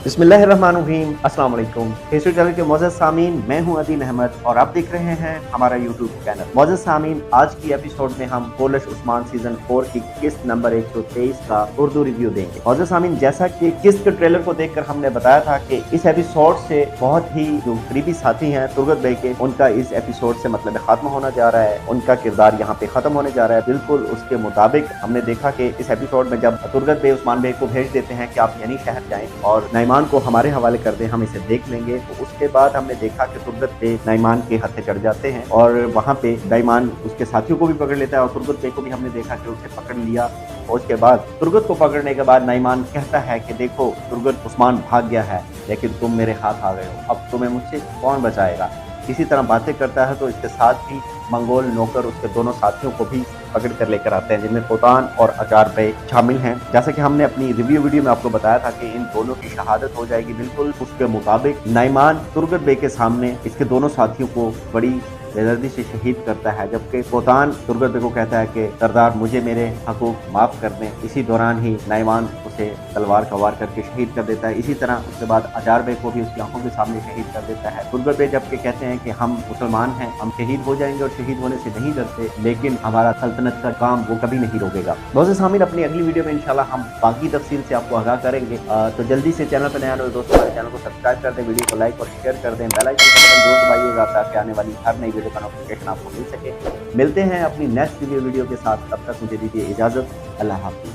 बिस्मिल्लाहिर्रहमानिर्रहीम, अस्सलाम वालेकुम। हिस्ट्री चैनल के मोअज़्ज़ज़ सामीन, मैं हूं अदील अहमद और आप देख रहे हैं हमारा यूट्यूब चैनल। मोअज़्ज़ज़ सामीन, आज की एपिसोड में हम पोलिश उस्मान सीजन 4 की किस्त नंबर 123 का उर्दू रिव्यू देंगे। मोअज़्ज़ज़ सामीन, जैसा कि किस्त के ट्रेलर को देखकर हमने बताया था कि इस एपिसोड से बहुत ही जो करीबी साथी हैं तुर्गत बे के, उनका इस एपिसोड से मतलब खत्म होना जा रहा है, उनका किरदार यहाँ पे खत्म होने जा रहा है। बिल्कुल उसके मुताबिक हमने देखा कि इस एपिसोड में जब तुर्गत बे उस्मान बे को भेज देते हैं कि आप यानी शहर जाएं और नईमान को हमारे हवाले कर दें, हम इसे देख लेंगे, तो उसके बाद हमने देखा कि तुर्गत बे नईमान के हत्थे चढ़ जाते हैं और वहाँ पे नईमान उसके साथियों को भी पकड़ लेता है और तुर्गत बे को भी हमने देखा कि उसे पकड़ लिया। और उसके बाद तुर्गत को पकड़ने के बाद नईमान कहता है कि देखो तुर्गत उस्मान भाग गया है लेकिन तुम मेरे हाथ आ गए हो, अब तुम्हें मुझसे कौन बचाएगा। इसी तरह बातें करता है तो इसके साथ ही मंगोल नौकर उसके दोनों साथियों को भी पकड़ कर लेकर आते हैं, जिनमें कोतान और अचार बे शामिल हैं। जैसे कि हमने अपनी रिव्यू वीडियो में आपको बताया था कि इन दोनों की शहादत हो जाएगी। बिल्कुल उसके मुताबिक नईमान तुर्गत बे के सामने इसके दोनों साथियों को बड़ी बेदर्दी से शहीद करता है, जबकि कोतान तुर्गत बे को कहता है कि सरदार मुझे मेरे हकूक माफ कर दें। इसी दौरान ही नईमान उसे तलवार का वार करके शहीद कर देता है। इसी तरह उसके बाद अचार बे को भी उसकी आंखों के सामने शहीद कर देता है। तुर्गत बे जबकि कहते हैं कि हम मुसलमान हैं, हम शहीद हो जाएंगे और शहीद होने से नहीं डरते, लेकिन हमारा सल्तनत का काम वो कभी नहीं रोकेगा। दोस्तों सामीन, अपनी अगली वीडियो में इंशाल्लाह हम बाकी तफसील से आपको आगाह करेंगे। तो जल्दी से चैनल पर नया हो दोस्तों, हमारे चैनल को सब्सक्राइब कर दें, वीडियो को लाइक और शेयर कर दें, बेल आइकन का बटन जरूर दबाइएगा ताकि आने वाली हर नई वीडियो का नोटिफिकेशन आपको मिल सके। मिलते हैं अपनी नेक्स्ट वीडियो के साथ, तब तक मुझे दीजिए इजाजत। अल्लाह हाफिज।